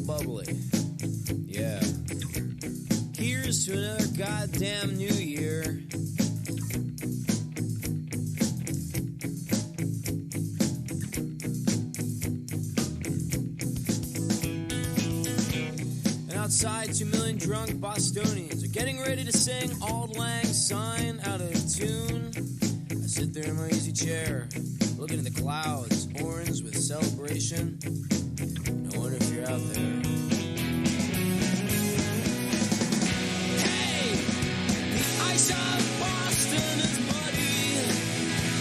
bottle bubbly. Yeah. Here's to another goddamn new year. And outside, 2 million drunk Bostonians are getting ready to sing Auld Lang Syne out of tune. I sit there in my easy chair, looking at the clouds, orange with celebration. I wonder if you're out there. Hey, the ice of Boston is muddy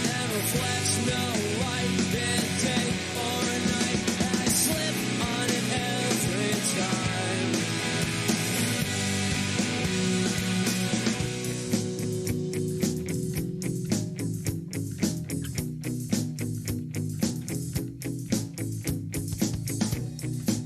and reflects no light, been day or night, and I slip on it every time.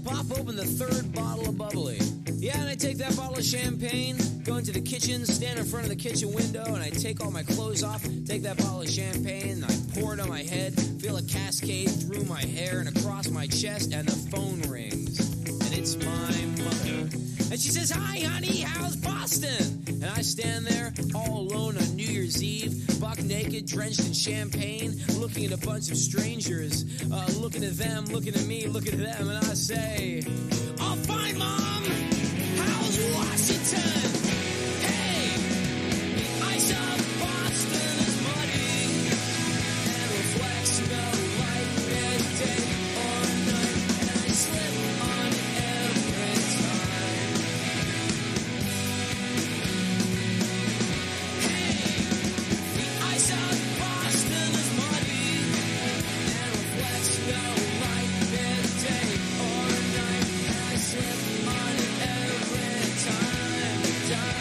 Pop open the third bottle of bubbly. Yeah, and I take that bottle of champagne, go into the kitchen, stand in front of the kitchen window, and I take all my clothes off, take that bottle of champagne, and I pour it on my head, feel a cascade through my hair and across my chest, and the phone rings. And it's my mother. And she says, "Hi, honey, how's Boston?" And I stand there all alone on New Year's Eve, buck naked, drenched in champagne, looking at a bunch of strangers, looking at them, looking at me, looking at them, and I say, "All fine, Mom. How's Washington? Hey, the ice of Boston is muddy and reflects no light, midday or night, and I slip on it every time. Hey, the ice of Boston is muddy and reflects no light, midday or night, and I slip on it every time, yeah."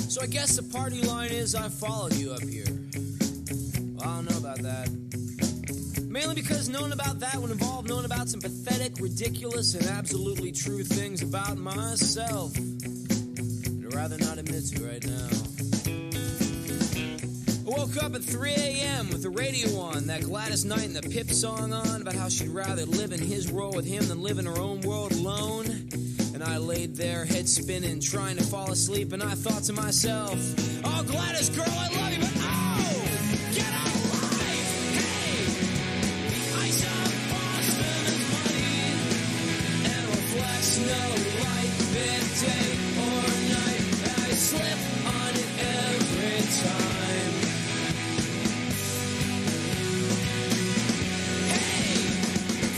So I guess the party line is I followed you up here. Well, I don't know about that. Mainly because knowing about that would involve knowing about some pathetic, ridiculous, and absolutely true things about myself that I'd rather not admit to right now. I woke up at 3 a.m. with the radio on, that Gladys Knight and the Pip song on, about how she'd rather live in his world with him than live in her own world alone. And I laid there, head spinning, trying to fall asleep, and I thought to myself, "Oh, Gladys, girl, I love you, but oh, get a life! Hey, the ice of Boston is muddy and reflects no light, midday or night, and I slip on it every time. Hey,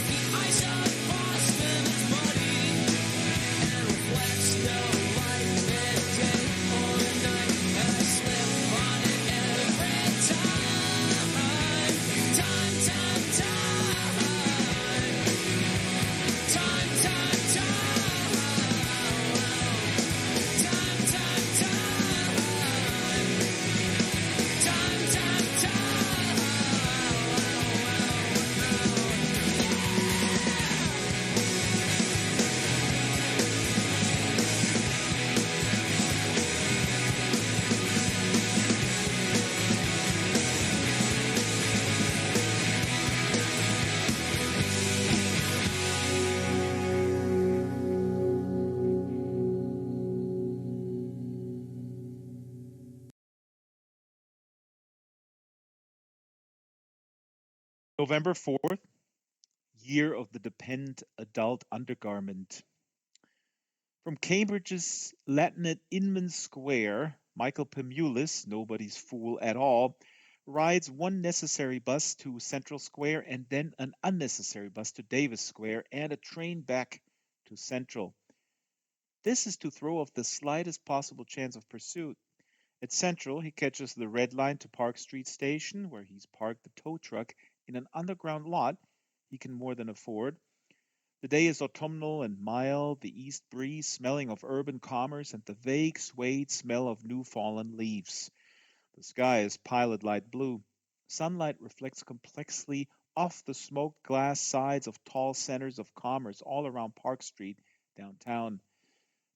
the ice of Boston is muddy and reflects no light, midday or night, and I slip on it every time. Time, time, time. Time, time, time. Time, time, time. Time, time, time. November 4th, Year of the Dependent Adult Undergarment. From Cambridge's Latin at Inman Square, Michael Pemulis, nobody's fool at all, rides one necessary bus to Central Square and then an unnecessary bus to Davis Square and a train back to Central. This is to throw off the slightest possible chance of pursuit. At Central, he catches the red line to Park Street Station, where he's parked the tow truck in an underground lot he can more than afford. The day is autumnal and mild, the east breeze smelling of urban commerce and the vague suede smell of new fallen leaves. The sky is pilot light blue. Sunlight reflects complexly off the smoked glass sides of tall centers of commerce all around Park Street downtown.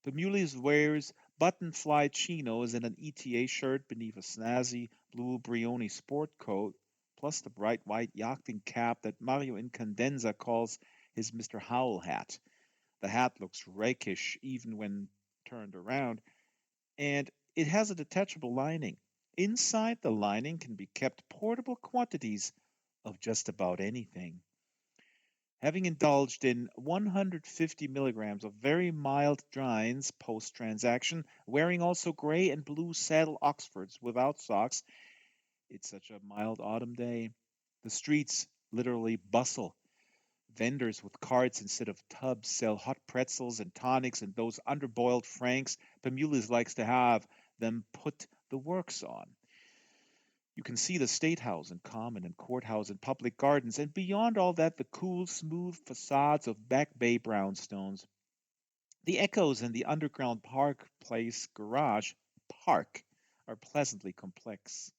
Pemulius wears button-fly chinos and an ETA shirt beneath a snazzy blue Brioni sport coat, plus the bright white yachting cap that Mario Incandenza calls his Mr. Howell hat. The hat looks rakish even when turned around, and it has a detachable lining. Inside the lining can be kept portable quantities of just about anything. Having indulged in 150 milligrams of very mild dryins post transaction, wearing also gray and blue saddle Oxfords without socks, it's such a mild autumn day. The streets literally bustle. Vendors with carts instead of tubs sell hot pretzels and tonics and those underboiled franks Pemulius likes to have them put the works on. You can see the State House and Common and Courthouse and public gardens, and beyond all that, the cool, smooth facades of Back Bay brownstones. The echoes in the underground Park Place garage park are pleasantly complex.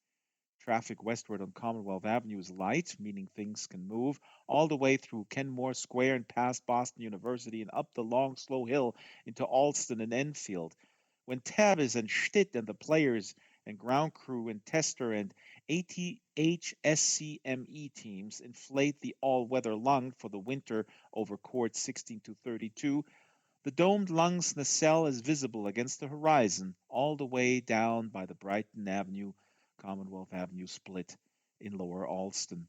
Traffic westward on Commonwealth Avenue is light, meaning things can move, all the way through Kenmore Square and past Boston University and up the long, slow hill into Alston and Enfield. When Tabbes and Stitt and the players and ground crew and tester and ATHSCME teams inflate the all-weather lung for the winter over courts 16 to 32, the domed lung's nacelle is visible against the horizon all the way down by the Brighton Avenue Commonwealth Avenue split in Lower Alston.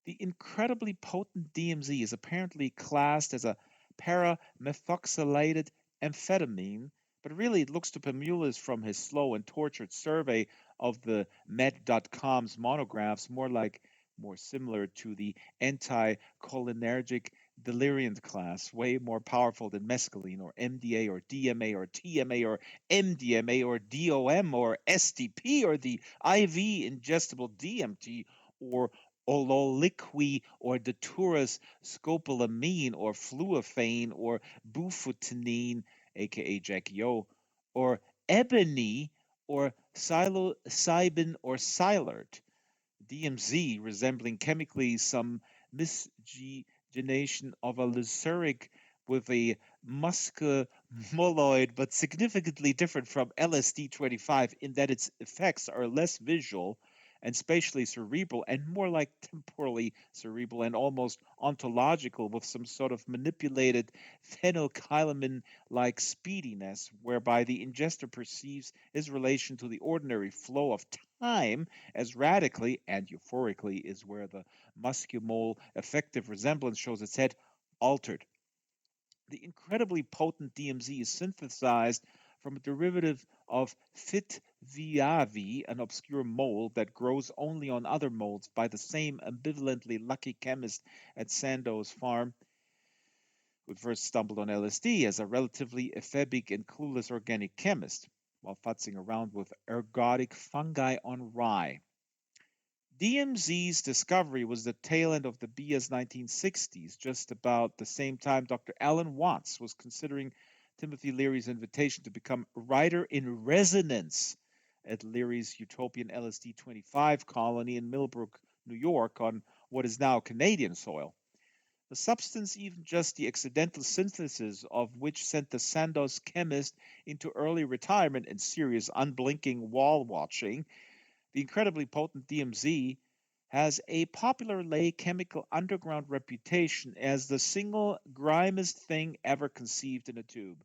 The incredibly potent DMZ is apparently classed as a paramethoxylated amphetamine, but really it looks to Pemulius from his slow and tortured survey of the med.com's monographs more similar to the anticholinergic deliriant class, way more powerful than mescaline or MDA or DMA or TMA or MDMA or DOM or STP or the IV ingestible DMT or ololiqui or daturus scopolamine or fluophane or bufotenine, aka Jackie O, or ebony or psilocybin or silert. DMZ resembling chemically some miscegenation of a lysergic with a muscimoloid, but significantly different from LSD-25 in that its effects are less visual and spatially cerebral and more like temporally cerebral and almost ontological with some sort of manipulated phenylkylamin-like speediness whereby the ingester perceives his relation to the ordinary flow of time as radically and euphorically is where the muscimol effective resemblance shows its head altered. The incredibly potent DMZ is synthesized from a derivative of Fitviavi, an obscure mold that grows only on other molds by the same ambivalently lucky chemist at Sandoz Farm, who first stumbled on LSD as a relatively ephebic and clueless organic chemist while futzing around with ergodic fungi on rye. DMZ's discovery was the tail end of the BS 1960s, just about the same time Dr. Alan Watts was considering Timothy Leary's invitation to become writer in residence at Leary's utopian LSD 25 colony in Millbrook, New York, on what is now Canadian soil. The substance, even just the accidental synthesis of which sent the Sandoz chemist into early retirement and serious unblinking wall watching, the incredibly potent DMZ has a popular lay chemical underground reputation as the single grimiest thing ever conceived in a tube.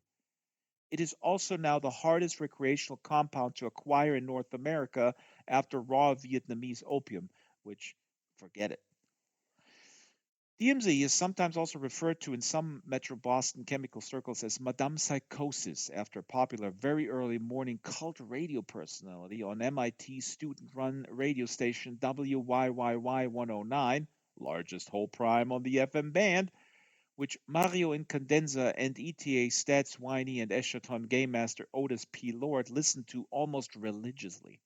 It is also now the hardest recreational compound to acquire in North America after raw Vietnamese opium, which, forget it. DMZ is sometimes also referred to in some Metro Boston chemical circles as Madame Psychosis, after a popular very early morning cult radio personality on MIT student-run radio station WYYY 109, largest whole prime on the FM band, which Mario Incandenza and ETA Stats Winey and Eschaton Game Master Otis P. Lord listened to almost religiously.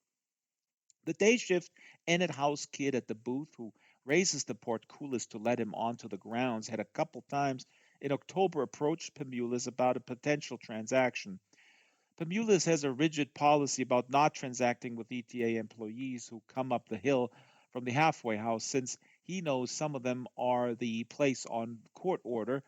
The day shift Enid House kid at the booth who raises the portcullis to let him onto the grounds, had a couple times in October approached Pemulis about a potential transaction. Pemulis has a rigid policy about not transacting with ETA employees who come up the hill from the halfway house, since he knows some of them are the place on court order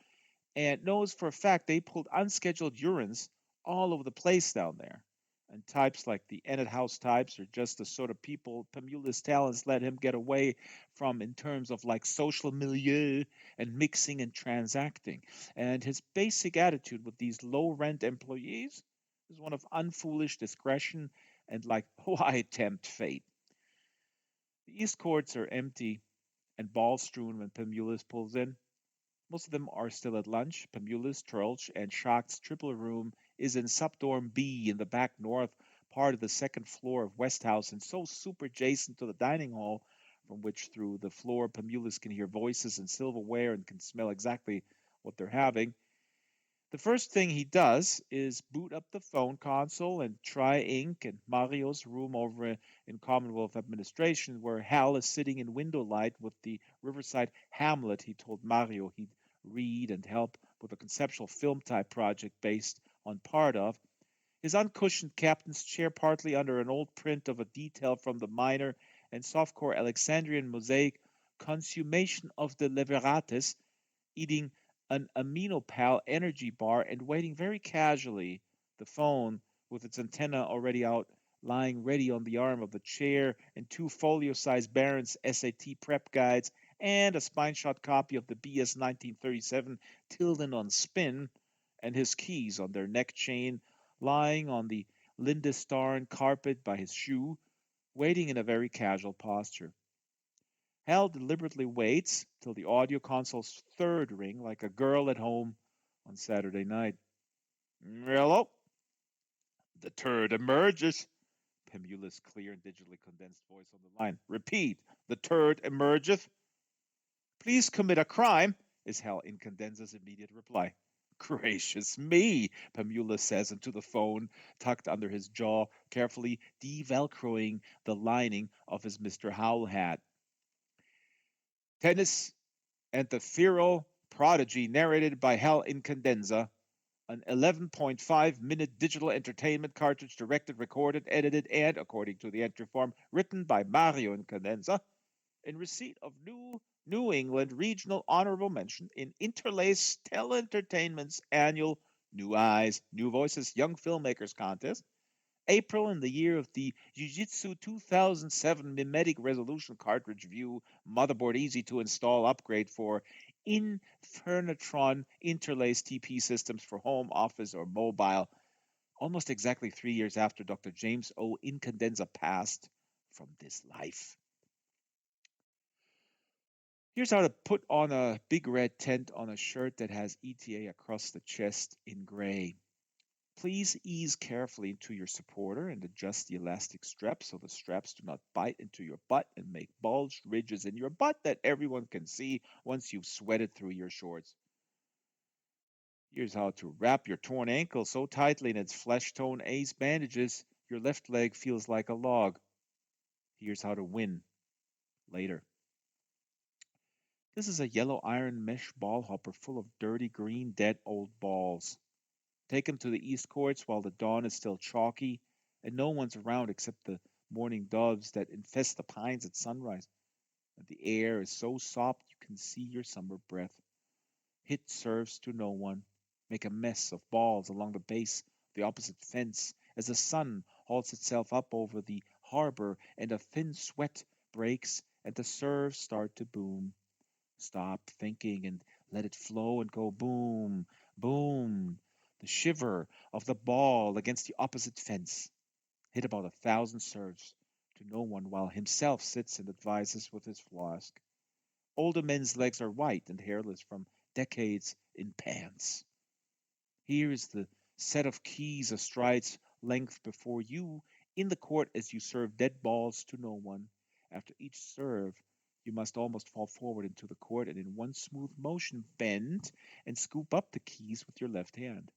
and knows for a fact they pulled unscheduled urines all over the place down there. And types like the Enid House types are just the sort of people Pemulis' talents let him get away from in terms of like social milieu and mixing and transacting. And his basic attitude with these low rent employees is one of unfoolish discretion and like, why tempt fate? The East Courts are empty and ball strewn when Pemulis pulls in. Most of them are still at lunch. Pemulis, Trolch, and Schacht's triple room is in subdorm B in the back north part of the second floor of Westhouse, and so super adjacent to the dining hall, from which through the floor Pemulis can hear voices and silverware and can smell exactly what they're having. The first thing he does is boot up the phone console and try Inc. and Mario's room over in Commonwealth Administration, where Hal is sitting in window light with the Riverside Hamlet he told Mario he'd read and help with a conceptual film type project based on part of. His uncushioned captain's chair, partly under an old print of a detail from the minor and softcore Alexandrian mosaic Consummation of the Leveratus, eating an Aminopal energy bar and waiting very casually, the phone with its antenna already out, lying ready on the arm of the chair, and two folio-sized Barron's SAT prep guides, and a spine-shot copy of the BS 1937 Tilden on spin, and his keys on their neck chain, lying on the Lindistarn carpet by his shoe, waiting in a very casual posture. Hal deliberately waits till the audio console's third ring, like a girl at home on Saturday night. Hello? The turd emerges. Pemulis' clear and digitally condensed voice on the line. Repeat. The turd emergeth. Please commit a crime, is Hal Incandenza's immediate reply. Gracious me, Pemulis says into the phone, tucked under his jaw, carefully develcroing the lining of his Mr. Howell hat. Tennis and the Feral Prodigy, narrated by Hal Incandenza, an 11.5-minute digital entertainment cartridge directed, recorded, edited, and, according to the entry form, written by Mario Incandenza, in receipt of New England Regional Honorable Mention in Interlace Teleentertainment's annual New Eyes, New Voices Young Filmmakers Contest, April in the year of the Jiu-Jitsu 2007 Mimetic Resolution Cartridge View motherboard easy to install upgrade for Infernatron Interlace TP systems for home, office, or mobile, almost exactly 3 years after Dr. James O. Incandenza passed from this life. Here's how to put on a big red tent on a shirt that has ETA across the chest in gray. Please ease carefully into your supporter and adjust the elastic straps so the straps do not bite into your butt and make bulged ridges in your butt that everyone can see once you've sweated through your shorts. Here's how to wrap your torn ankle so tightly in its flesh tone ace bandages your left leg feels like a log. Here's how to win later. This is a yellow iron mesh ball hopper full of dirty green dead old balls. Take him to the East Courts while the dawn is still chalky and no one's around except the morning doves that infest the pines at sunrise. And the air is so soft you can see your summer breath. Hit serves to no one. Make a mess of balls along the base of the opposite fence as the sun halts itself up over the harbor and a thin sweat breaks and the serves start to boom. Stop thinking and let it flow and go boom, boom. The shiver of the ball against the opposite fence. Hit about 1,000 serves to no one while himself sits and advises with his flask. Older men's legs are white and hairless from decades in pants. Here is the set of keys a stride's length before you in the court as you serve dead balls to no one. After each serve, you must almost fall forward into the court and in one smooth motion bend and scoop up the keys with your left hand.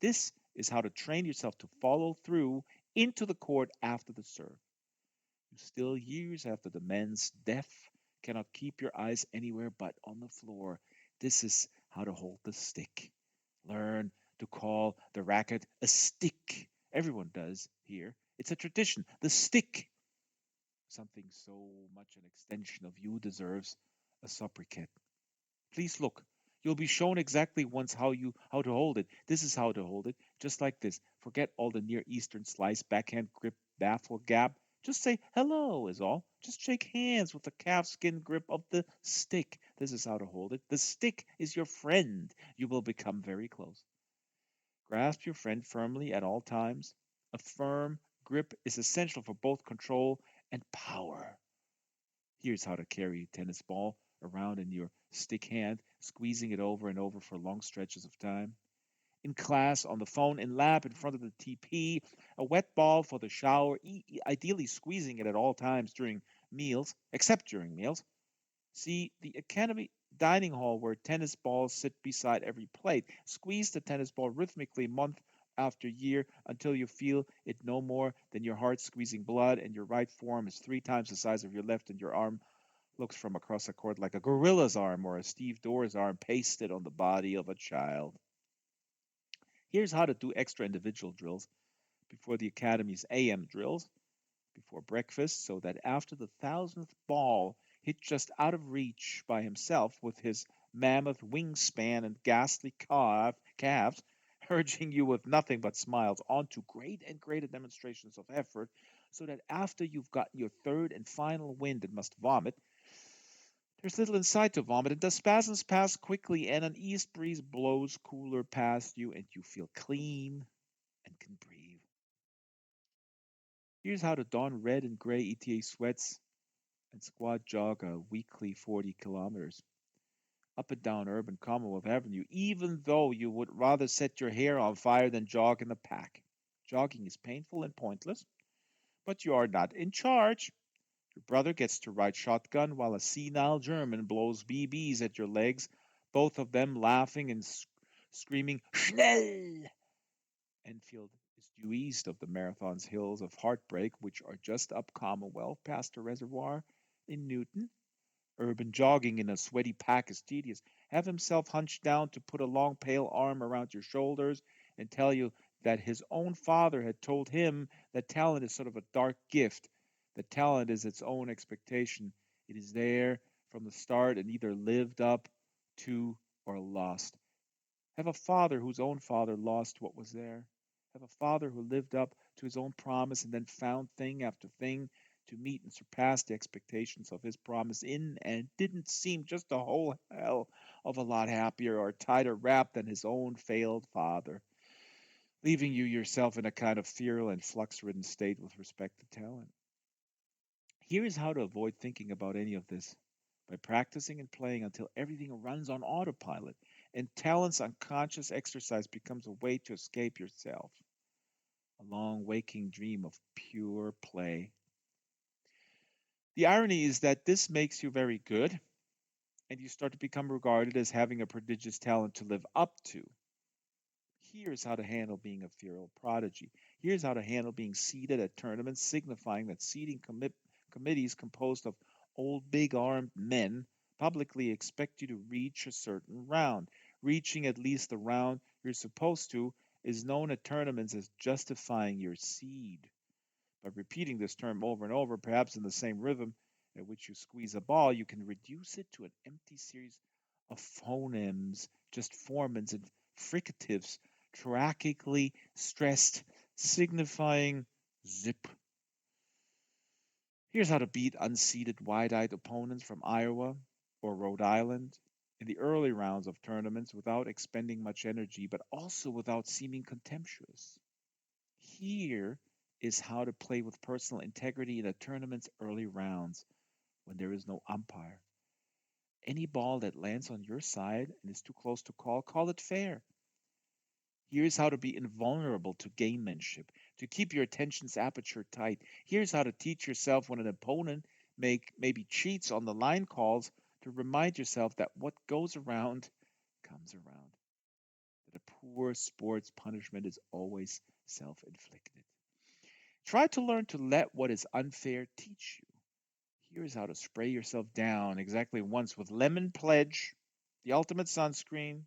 This is how to train yourself to follow through into the court after the serve. You still years after the men's death cannot keep your eyes anywhere but on the floor. This is how to hold the stick. Learn to call the racket a stick. Everyone does here. It's a tradition. The stick, something so much an extension of you, deserves a sobriquet. Please look. You'll be shown exactly once how to hold it. This is how to hold it, just like this. Forget all the Near Eastern slice, backhand grip, baffle gap. Just say hello is all. Just shake hands with the calfskin grip of the stick. This is how to hold it. The stick is your friend. You will become very close. Grasp your friend firmly at all times. A firm grip is essential for both control and power. Here's how to carry a tennis ball around in your stick hand, squeezing it over and over for long stretches of time. In class, on the phone, in lab, in front of the TP, a wet ball for the shower, ideally squeezing it at all times during meals, except during meals. See, the academy dining hall where tennis balls sit beside every plate. Squeeze the tennis ball rhythmically month after year until you feel it no more than your heart squeezing blood, and your right forearm is 3 times the size of your left, and your arm looks from across the court like a gorilla's arm or a Steve Doer's arm pasted on the body of a child. Here's how to do extra individual drills before the Academy's AM drills, before breakfast, so that after the thousandth ball hit just out of reach by himself with his mammoth wingspan and ghastly calves, urging you with nothing but smiles on to great and greater demonstrations of effort, so that after you've gotten your third and final wind and must vomit, there's little inside to vomit, and the spasms pass quickly, and an east breeze blows cooler past you, and you feel clean and can breathe. Here's how to don red and gray ETA sweats and squad jog a weekly 40 kilometers up and down urban Commonwealth Avenue, even though you would rather set your hair on fire than jog in the pack. Jogging is painful and pointless, but you are not in charge. Your brother gets to ride shotgun while a senile German blows BBs at your legs, both of them laughing and screaming, Schnell! Enfield is due east of the Marathon's hills of heartbreak, which are just up Commonwealth past the reservoir in Newton. Urban jogging in a sweaty pack is tedious. Have himself hunched down to put a long pale arm around your shoulders and tell you that his own father had told him that talent is sort of a dark gift, that talent is its own expectation. It is there from the start and either lived up to or lost. Have a father whose own father lost what was there. Have a father who lived up to his own promise and then found thing after thing to meet and surpass the expectations of his promise in and didn't seem just a whole hell of a lot happier or tighter wrapped than his own failed father, leaving you yourself in a kind of feral and flux ridden state with respect to talent. Here is how to avoid thinking about any of this by practicing and playing until everything runs on autopilot and talent's unconscious exercise becomes a way to escape yourself. A long waking dream of pure play. The irony is that this makes you very good, and you start to become regarded as having a prodigious talent to live up to. Here's how to handle being a feral prodigy. Here's how to handle being seated at tournaments, signifying that seating committees composed of old big armed men publicly expect you to reach a certain round. Reaching at least the round you're supposed to is known at tournaments as justifying your seed. By repeating this term over and over, perhaps in the same rhythm at which you squeeze a ball, you can reduce it to an empty series of phonemes, just formants and fricatives, trachically stressed, signifying zip. Here's how to beat unseeded, wide eyed opponents from Iowa or Rhode Island in the early rounds of tournaments without expending much energy, but also without seeming contemptuous. Here is how to play with personal integrity in a tournament's early rounds when there is no umpire. Any ball that lands on your side and is too close to call, call it fair. Here's how to be invulnerable to gamemanship, to keep your attention's aperture tight. Here's how to teach yourself when an opponent maybe cheats on the line calls to remind yourself that what goes around comes around. That a poor sports punishment is always self inflicted. Try to learn to let what is unfair teach you. Here's how to spray yourself down exactly once with Lemon Pledge, the ultimate sunscreen.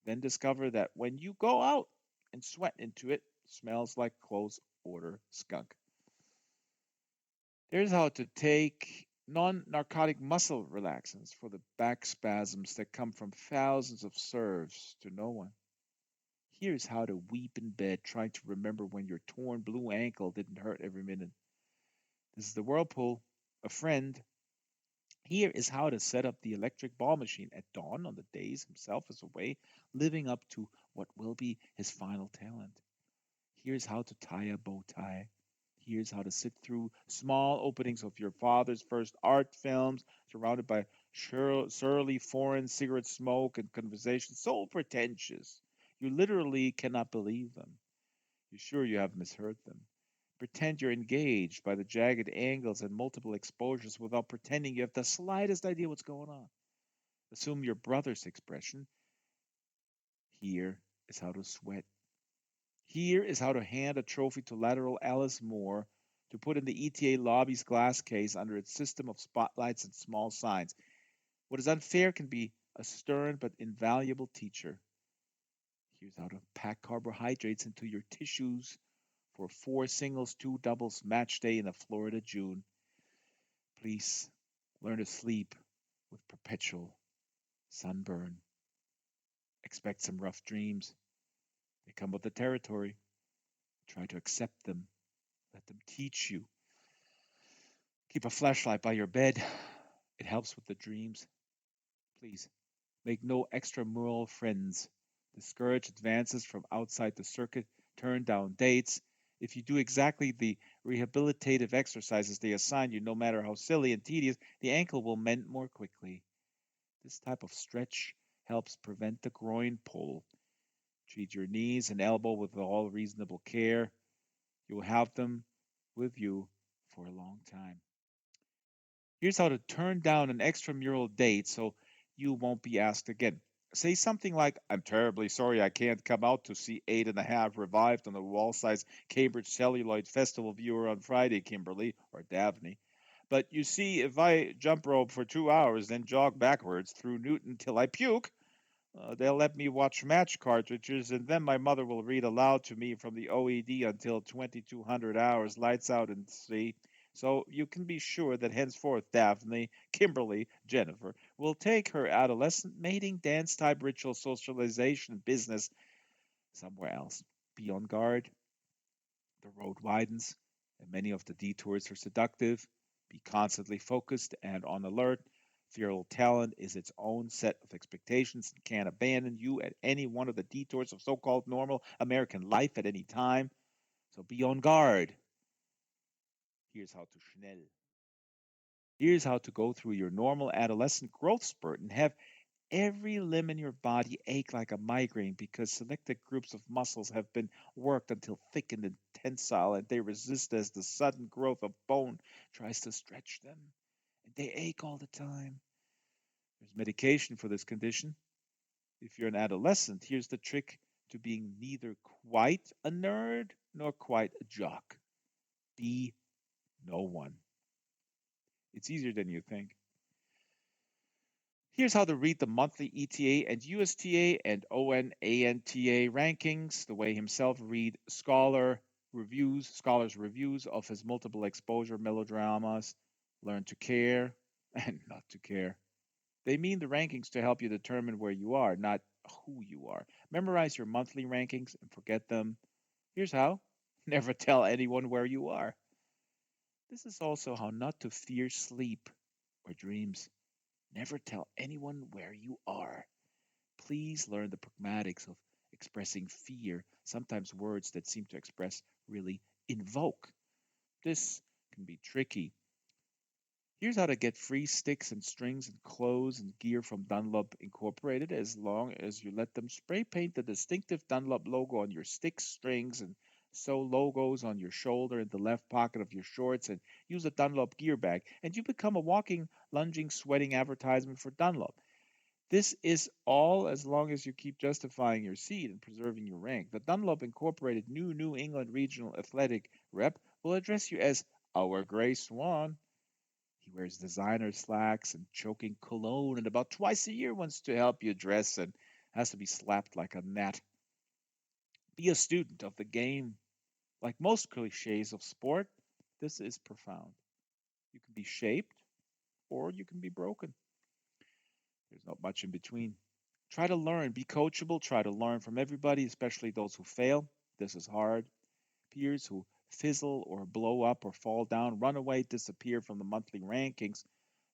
Then discover that when you go out and sweat into it, it smells like close order skunk. Here's how to take non narcotic muscle relaxants for the back spasms that come from thousands of serves to no one. Here's how to weep in bed trying to remember when your torn blue ankle didn't hurt every minute. This is the Whirlpool, a friend. Here is how to set up the electric ball machine at dawn on the days himself is away, living up to what will be his final talent. Here's how to tie a bow tie. Here's how to sit through small openings of your father's first art films, surrounded by surly foreign cigarette smoke and conversation so pretentious you literally cannot believe them. You're sure you have misheard them. Pretend you're engaged by the jagged angles and multiple exposures without pretending you have the slightest idea what's going on. Assume your brother's expression. Here is how to sweat. Here is how to hand a trophy to lateral Alice Moore to put in the ETA lobby's glass case under its system of spotlights and small signs. What is unfair can be a stern but invaluable teacher. Here's how to pack carbohydrates into your tissues for 4 singles, 2 doubles match day in a Florida June. Please learn to sleep with perpetual sunburn. Expect some rough dreams. They come with the territory. Try to accept them. Let them teach you. Keep a flashlight by your bed. It helps with the dreams. Please make no extramural friends. Discourage advances from outside the circuit. Turn down dates. If you do exactly the rehabilitative exercises they assign you, no matter how silly and tedious, the ankle will mend more quickly. This type of stretch helps prevent the groin pull. Treat your knees and elbow with all reasonable care. You will have them with you for a long time. Here's how to turn down an extramural date so you won't be asked again. Say something like, I'm terribly sorry I can't come out to see Eight and a Half revived on the wall size Cambridge Celluloid Festival viewer on Friday, Kimberly or Daphne. But you see, if I jump rope for 2 hours, then jog backwards through Newton till I puke, they'll let me watch match cartridges, and then my mother will read aloud to me from the OED until 2200 hours, lights out and sea. So you can be sure that henceforth Daphne, Kimberly, Jennifer will take her adolescent mating dance type ritual socialization business somewhere else. Be on guard. The road widens, and many of the detours are seductive. Be constantly focused and on alert. Feral talent is its own set of expectations and can't abandon you at any one of the detours of so called normal American life at any time. So be on guard. Here's how to schnell. Here's how to go through your normal adolescent growth spurt and have every limb in your body ache like a migraine because selected groups of muscles have been worked until thickened and tensile and they resist as the sudden growth of bone tries to stretch them. And they ache all the time. There's medication for this condition. If you're an adolescent, here's the trick to being neither quite a nerd nor quite a jock. Be no one. It's easier than you think. Here's how to read the monthly ETA and USTA and ONANTA rankings, the way himself read scholars' reviews of his multiple exposure melodramas, learn to care and not to care. They mean the rankings to help you determine where you are, not who you are. Memorize your monthly rankings and forget them. Here's how. Never tell anyone where you are. This is also how not to fear sleep or dreams. Never tell anyone where you are. Please learn the pragmatics of expressing fear, sometimes words that seem to express really invoke. This can be tricky. Here's how to get free sticks and strings and clothes and gear from Dunlop Incorporated as long as you let them spray paint the distinctive Dunlop logo on your sticks, strings, and sew logos on your shoulder in the left pocket of your shorts and use a Dunlop gear bag, and you become a walking, lunging, sweating advertisement for Dunlop. This is all as long as you keep justifying your seat and preserving your rank. The Dunlop Incorporated New England Regional Athletic Rep will address you as our Gray Swan. He wears designer slacks and choking cologne, and about twice a year wants to help you dress and has to be slapped like a gnat. Be a student of the game. Like most cliches of sport, this is profound. You can be shaped or you can be broken. There's not much in between. Try to learn, be coachable, try to learn from everybody, especially those who fail. This is hard. Peers who fizzle or blow up or fall down, run away, disappear from the monthly rankings,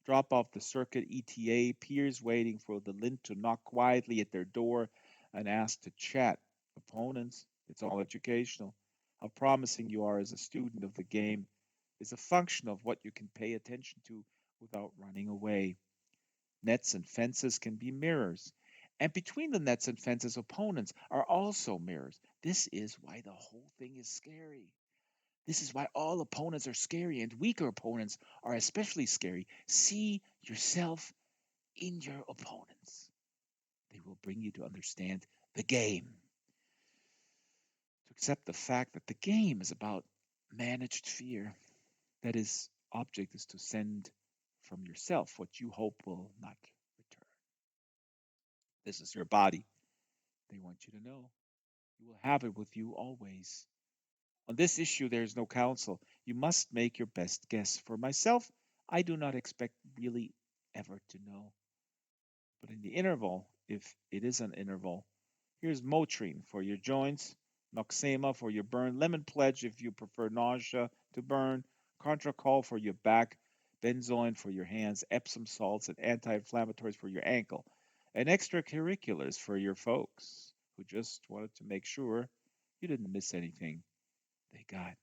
drop off the circuit ETA, peers waiting for the lint to knock quietly at their door and ask to chat. Opponents, it's all educational. How promising you are as a student of the game is a function of what you can pay attention to without running away. Nets and fences can be mirrors. And between the nets and fences, opponents are also mirrors. This is why the whole thing is scary. This is why all opponents are scary and weaker opponents are especially scary. See yourself in your opponents. They will bring you to understand the game, to accept the fact that the game is about managed fear. That is, object is to send from yourself what you hope will not return. This is your body. They want you to know. You will have it with you always. On this issue, there is no counsel. You must make your best guess. For myself, I do not expect really ever to know. But in the interval, if it is an interval, here's Motrin for your joints, Noxema for your burn, Lemon Pledge if you prefer nausea to burn, Contracol for your back, benzoin for your hands, Epsom salts and anti-inflammatories for your ankle, and extracurriculars for your folks who just wanted to make sure you didn't miss anything they got.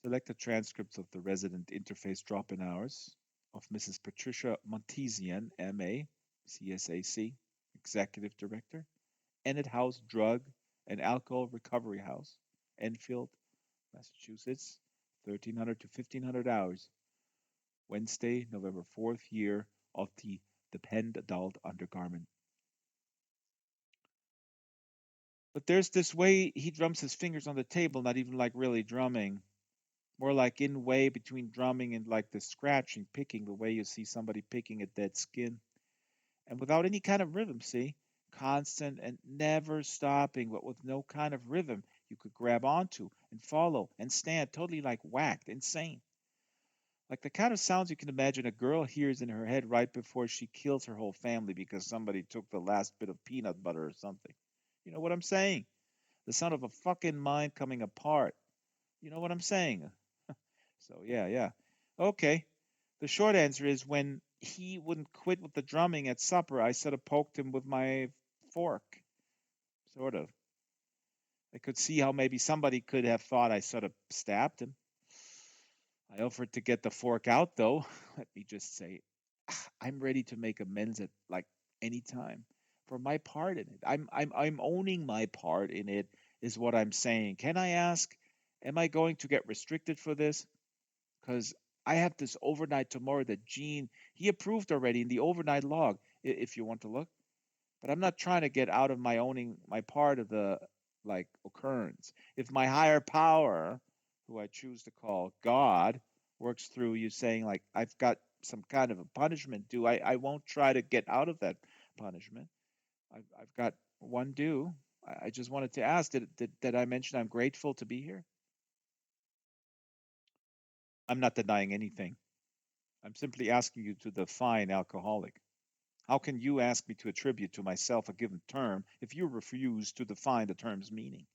Selected transcripts of the resident interface drop-in hours of Mrs. Patricia Montesian, M.A., CSAC, Executive Director, Enid House Drug and Alcohol Recovery House, Enfield, Massachusetts, 1300 to 1500 hours, Wednesday, November 4th, year of the Depend Adult Undergarment. But there's this way he drums his fingers on the table, not even like really drumming. More like in way between drumming and like the scratching, picking, the way you see somebody picking a dead skin. And without any kind of rhythm, see? Constant and never stopping, but with no kind of rhythm you could grab onto and follow and stand totally like whacked, insane. Like the kind of sounds you can imagine a girl hears in her head right before she kills her whole family because somebody took the last bit of peanut butter or something. You know what I'm saying? The sound of a fucking mind coming apart. You know what I'm saying? So yeah, yeah. Okay. The short answer is when he wouldn't quit with the drumming at supper, I sort of poked him with my fork. Sort of. I could see how maybe somebody could have thought I sort of stabbed him. I offered to get the fork out though. Let me just say I'm ready to make amends at like any time for my part in it. I'm owning my part in it is what I'm saying. Can I ask, am I going to get restricted for this? Because I have this overnight tomorrow that Gene he approved already in the overnight log. If you want to look, but I'm not trying to get out of my owning my part of the like occurrence. If my higher power, who I choose to call God, works through you saying like I've got some kind of a punishment due, I won't try to get out of that punishment. I've got one due. I just wanted to ask, did I mention I'm grateful to be here? I'm not denying anything. I'm simply asking you to define alcoholic. How can you ask me to attribute to myself a given term if you refuse to define the term's meaning?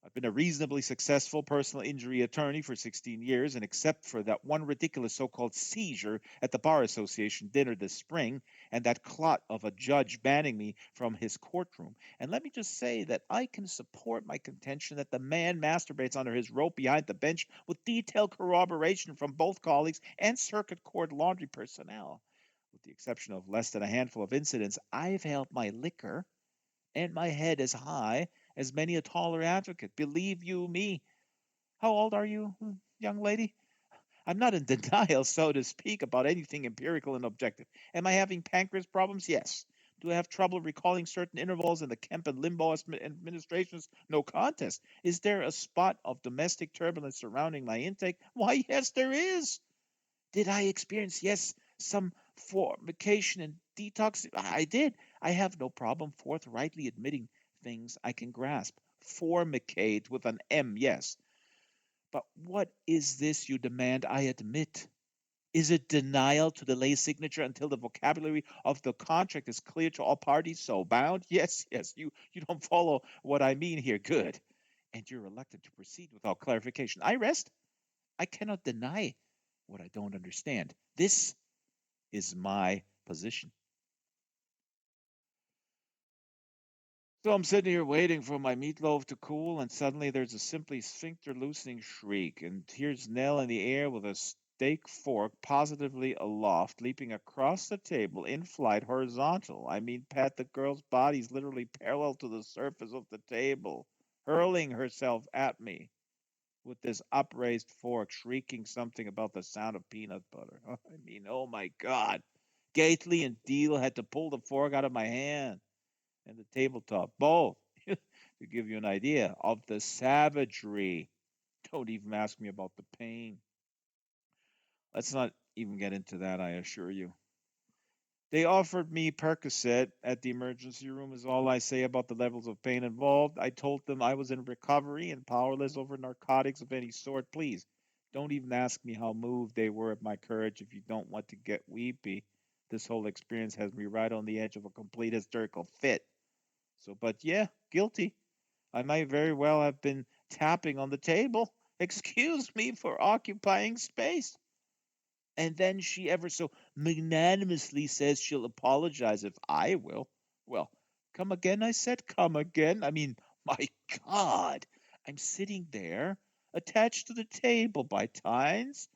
I've been a reasonably successful personal injury attorney for 16 years, and except for that one ridiculous so called seizure at the Bar Association dinner this spring, and that clot of a judge banning me from his courtroom, and let me just say that I can support my contention that the man masturbates under his rope behind the bench with detailed corroboration from both colleagues and circuit court laundry personnel. With the exception of less than a handful of incidents, I've held my liquor and my head as high as many a taller advocate. Believe you me. How old are you, young lady? I'm not in denial, so to speak, about anything empirical and objective. Am I having pancreas problems? Yes. Do I have trouble recalling certain intervals in the Kemp and Limbaugh administrations? No contest. Is there a spot of domestic turbulence surrounding my intake? Why, yes, there is. Did I experience, yes, some formication and detox? I did. I have no problem forthrightly admitting things I can grasp. Formicate with an M, yes. But what is this you demand I admit? Is it denial to delay signature until the vocabulary of the contract is clear to all parties so bound? Yes, yes, you don't follow what I mean here. Good. And you're reluctant to proceed without clarification. I rest. I cannot deny what I don't understand. This is my position. So I'm sitting here waiting for my meatloaf to cool, and suddenly there's a simply sphincter loosening shriek, and here's Nell in the air with a steak fork positively aloft, leaping across the table in flight horizontal. I mean, Pat, the girl's body's literally parallel to the surface of the table, hurling herself at me with this upraised fork, shrieking something about the sound of peanut butter. I mean, oh my God. Gately and Deal had to pull the fork out of my hand and the tabletop, both, to give you an idea of the savagery. Don't even ask me about the pain. Let's not even get into that, I assure you. They offered me Percocet at the emergency room, is all I say about the levels of pain involved. I told them I was in recovery and powerless over narcotics of any sort. Please, don't even ask me how moved they were at my courage if you don't want to get weepy. This whole experience has me right on the edge of a complete hysterical fit. So, but yeah, guilty. I might very well have been tapping on the table. Excuse me for occupying space. And then she ever so magnanimously says she'll apologize if I will. Well, come again, I said, come again. I mean, my God, I'm sitting there, attached to the table by tines.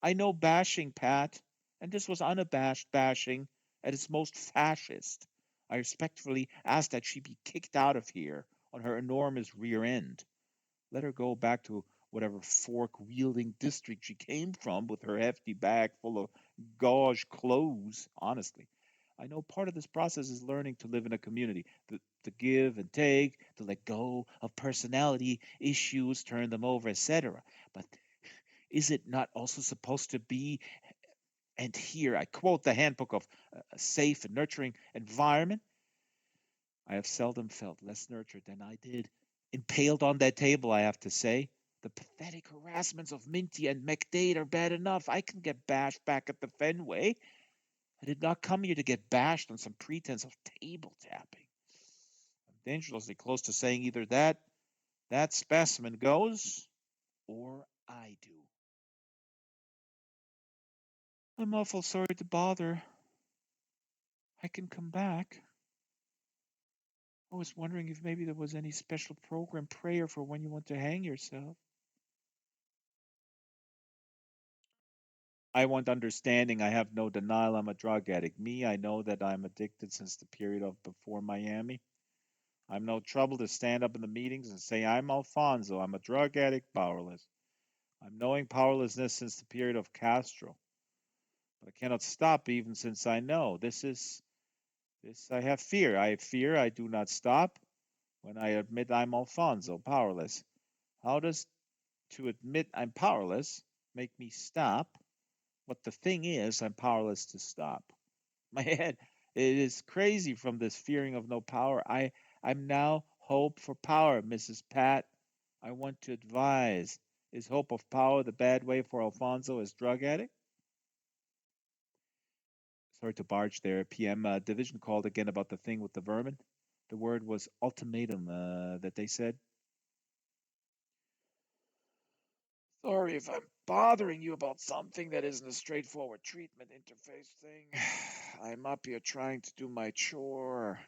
I know bashing, Pat, and this was unabashed bashing at its most fascist. I respectfully asked that she be kicked out of here on her enormous rear end. Let her go back to whatever fork wielding district she came from with her hefty bag full of gauge clothes. Honestly, I know part of this process is learning to live in a community, to give and take, to let go of personality issues, turn them over, etc. But is it not also supposed to be, and here I quote the handbook of a safe and nurturing environment? I have seldom felt less nurtured than I did. Impaled on that table, I have to say. The pathetic harassments of Minty and McDade are bad enough. I can get bashed back at the Fenway. I did not come here to get bashed on some pretense of table tapping. I'm dangerously close to saying either that specimen goes, or I do. I'm awful sorry to bother. I can come back. I was wondering if maybe there was any special program prayer for when you want to hang yourself. I want understanding. I have no denial. I'm a drug addict. Me, I know that I'm addicted since the period of before Miami. I'm no trouble to stand up in the meetings and say, I'm Alfonso. I'm a drug addict, powerless. I'm knowing powerlessness since the period of Castro. But I cannot stop even since I know. This I have fear. I fear I do not stop when I admit I'm Alfonso, powerless. How does to admit I'm powerless make me stop? But the thing is, I'm powerless to stop. My head, it is crazy from this fearing of no power. I'm now hope for power, Mrs. Pat. I want to advise. Is hope of power the bad way for Alfonso as drug addict? Sorry to barge there. PM division called again about the thing with the vermin. The word was ultimatum that they said. Sorry if I'm bothering you about something that isn't a straightforward treatment interface thing. I'm up here trying to do my chore.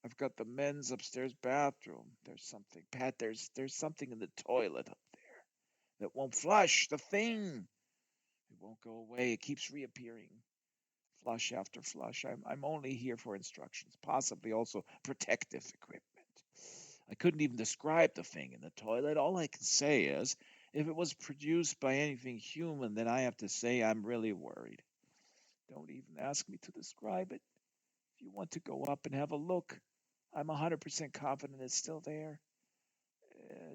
I've got the men's upstairs bathroom. There's something, Pat, there's something in the toilet up there that won't flush. The thing. It won't go away. It keeps reappearing. Flush after flush. I'm only here for instructions, possibly also protective equipment. I couldn't even describe the thing in the toilet. All I can say is, if it was produced by anything human, then I have to say I'm really worried. Don't even ask me to describe it. If you want to go up and have a look, I'm 100% confident it's still there.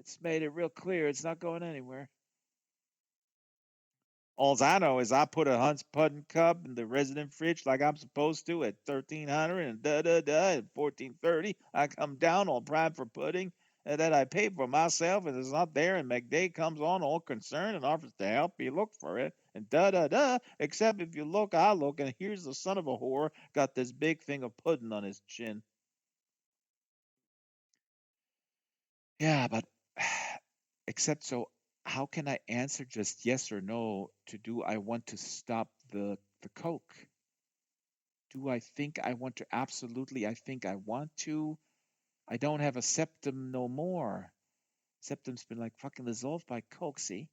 It's made it real clear it's not going anywhere. All I know is I put a Hunt's pudding cup in the resident fridge like I'm supposed to at 1300 and at 1430. I come down all pride for pudding and that I paid for myself and it's not there. And McDay comes on all concerned and offers to help me look for it. And except if you look, I look, and here's the son of a whore got this big thing of pudding on his chin. Yeah, but except so how can I answer just yes or no to do I want to stop the coke? Do I think I want to? Absolutely, I think I want to. I don't have a septum no more. Septum's been like fucking dissolved by coke, see?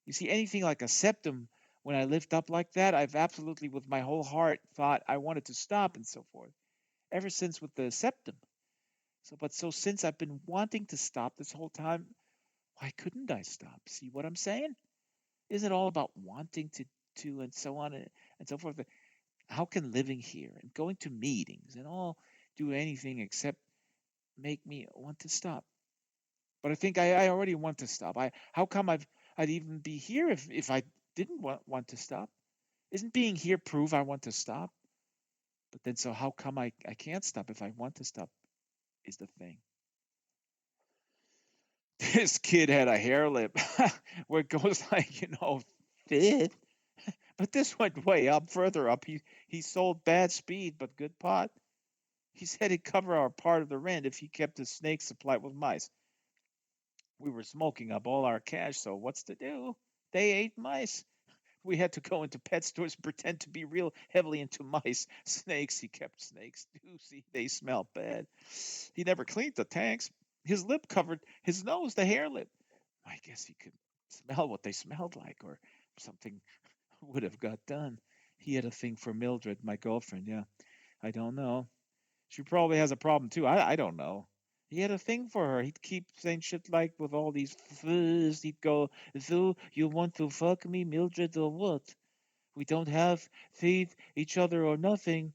You see, anything like a septum, when I lift up like that, I've absolutely, with my whole heart, thought I wanted to stop and so forth. Ever since with the septum. So since I've been wanting to stop this whole time, why couldn't I stop? See what I'm saying? Isn't it all about wanting to and so on and so forth? How can living here and going to meetings and all do anything except make me want to stop? But I think I already want to stop. How come I'd even be here if I didn't want to stop? Isn't being here prove I want to stop? But then so how come I can't stop if I want to stop is the thing. This kid had a hair lip where it goes like, fit. But this went way up, further up. He sold bad speed but good pot. He said he'd cover our part of the rent if he kept his snake supplied with mice. We were smoking up all our cash, so what's to do? They ate mice. We had to go into pet stores and pretend to be real heavily into mice. Snakes, he kept snakes too. See, they smell bad. He never cleaned the tanks. His lip covered his nose, the hair lip. I guess he could smell what they smelled like, or something would have got done. He had a thing for Mildred, my girlfriend. Yeah, I don't know. She probably has a problem too. I don't know. He had a thing for her. He'd keep saying shit like with all these fuzz. He'd go, "So you want to fuck me, Mildred, or what? We don't have faith each other or nothing."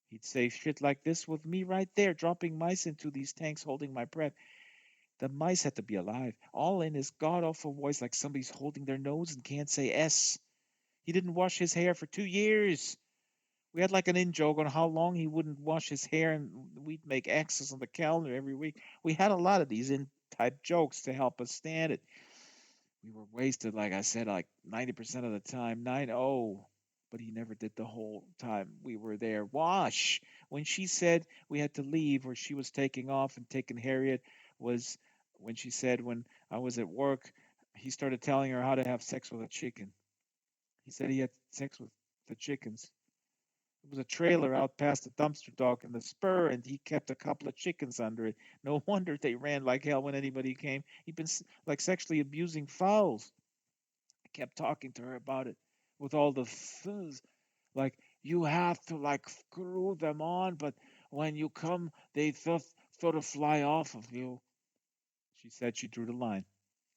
He'd say shit like this with me right there, dropping mice into these tanks, holding my breath. The mice had to be alive, all in his god awful voice, like somebody's holding their nose and can't say S. He didn't wash his hair for 2 years. We had like an in joke on how long he wouldn't wash his hair, and we'd make X's on the calendar every week. We had a lot of these in type jokes to help us stand it. We were wasted, like I said, like 90% of the time, 9-0. But he never did the whole time we were there. Wash. When she said we had to leave, or she was taking off and taking Harriet, was when she said when I was at work, he started telling her how to have sex with a chicken. He said he had sex with the chickens. It was a trailer out past the dumpster dock in the spur, and he kept a couple of chickens under it. No wonder they ran like hell when anybody came. He'd been like sexually abusing fowls. I kept talking to her about it with all the fuzz. Like, you have to like screw them on, but when you come, they sort of fly off of you. She said she drew the line.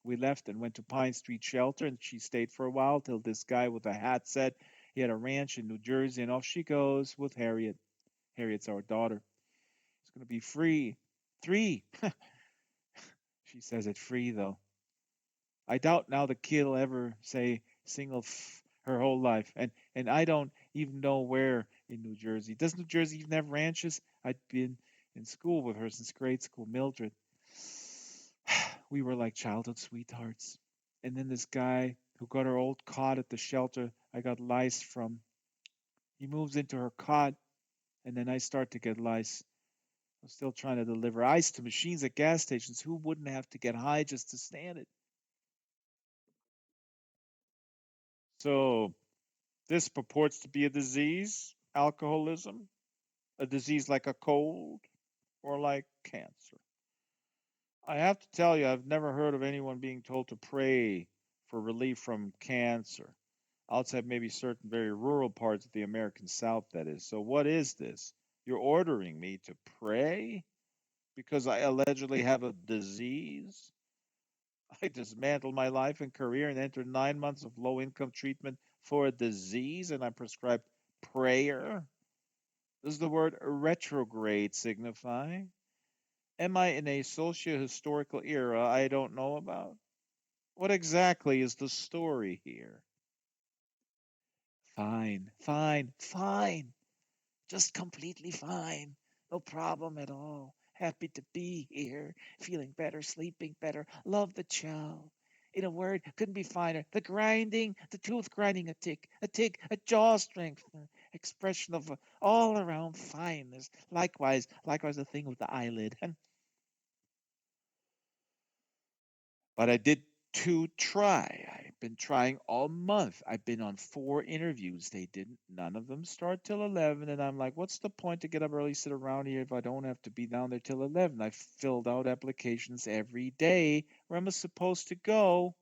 We left and went to Pine Street Shelter, and she stayed for a while till this guy with a hat said he had a ranch in New Jersey, and off she goes with Harriet. Harriet's our daughter. It's going to be free. 3. She says it free, though. I doubt now the kid will ever say single her whole life. And I don't even know where in New Jersey. Does New Jersey even have ranches? I'd been in school with her since grade school, Mildred. We were like childhood sweethearts. And then this guy who got her old cot at the shelter I got lice from, he moves into her cot, and then I start to get lice. I'm still trying to deliver ice to machines at gas stations. Who wouldn't have to get high just to stand it? So, this purports to be a disease, alcoholism, a disease like a cold or like cancer. I have to tell you, I've never heard of anyone being told to pray for relief from cancer, outside maybe certain very rural parts of the American South, that is. So, what is this? You're ordering me to pray because I allegedly have a disease? I dismantled my life and career and entered 9 months of low income treatment for a disease, and I prescribed prayer. Does the word retrograde signify? Am I in a socio-historical era I don't know about? What exactly is the story here? Fine, fine, fine. Just completely fine. No problem at all. Happy to be here. Feeling better, sleeping better. Love the chow. In a word, couldn't be finer. The grinding, the tooth grinding a tick, a jaw strength, expression of all around fineness. Likewise the thing with the eyelid. But I did two try. I've been trying all month. I've been on 4 interviews. They didn't, none of them start till 11. And I'm like, what's the point to get up early, sit around here if I don't have to be down there till 11? I filled out applications every day. Where am I supposed to go?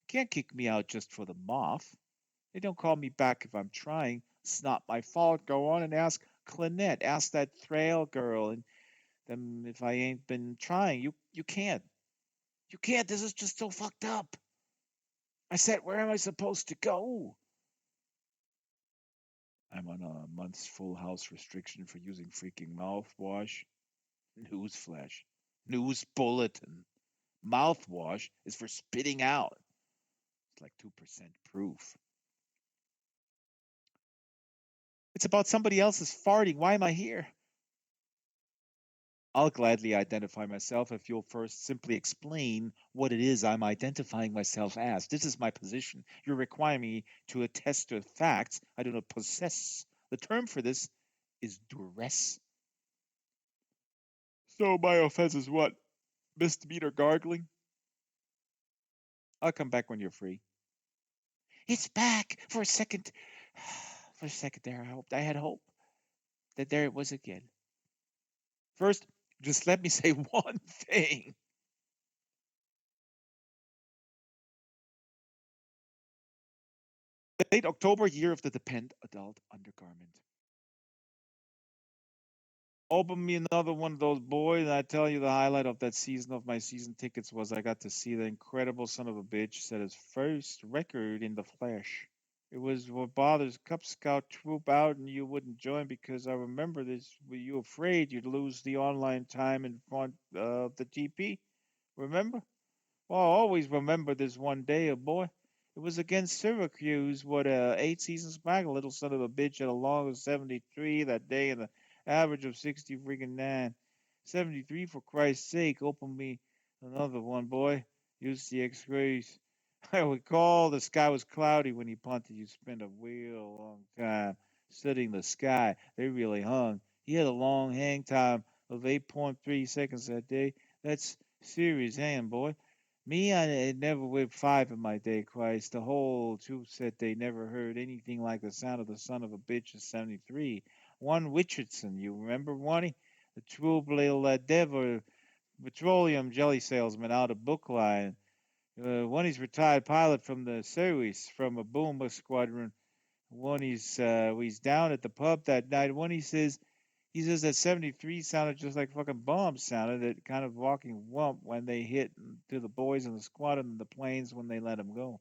Can't kick me out just for the moth. They don't call me back if I'm trying. It's not my fault. Go on and ask Clinette. Ask that Trail girl. And then if I ain't been trying, you can't. You can't. This is just so fucked up. I said, where am I supposed to go? I'm on a month's full house restriction for using freaking mouthwash. Newsflash. News bulletin. Mouthwash is for spitting out. It's like 2% proof. It's about somebody else's farting. Why am I here? I'll gladly identify myself if you'll first simply explain what it is I'm identifying myself as. This is my position. You're requiring me to attest to facts I do not possess. The term for this is duress. So my offense is what? Misdemeanor gargling? I'll come back when you're free. It's back for a second. For a second there, I had hope that there it was again. First, just let me say one thing. Late October, year of the depend adult undergarment. Open me another one of those boys, and I tell you the highlight of that season of my season tickets was I got to see the incredible son of a bitch set his first record in the flesh. It was what bothers Cub Scout troop out and you wouldn't join because I remember this. Were you afraid you'd lose the online time in front of the GP? Remember? Well, I always remember this one day, boy. It was against Syracuse, 8 seasons back. A little son of a bitch had a long of 73 that day and an average of 60 freaking 9. 73 for Christ's sake. Open me another one, boy. Use the X-rays. I recall the sky was cloudy when he punted. You spent a real long time studying the sky. They really hung. He had a long hang time of 8.3 seconds that day. That's serious hang, boy. Me, I had never whipped 5 in my day, Christ. The whole troop said they never heard anything like the sound of the son of a bitch of 73. One Richardson, you remember, Wani? The troop little devil petroleum jelly salesman out of Brookline. One he's retired pilot from the service from a boomer squadron. One he's down at the pub that night. One he says that 73 sounded just like fucking bombs sounded. That kind of walking wump when they hit to the boys in the squadron and the planes when they let them go.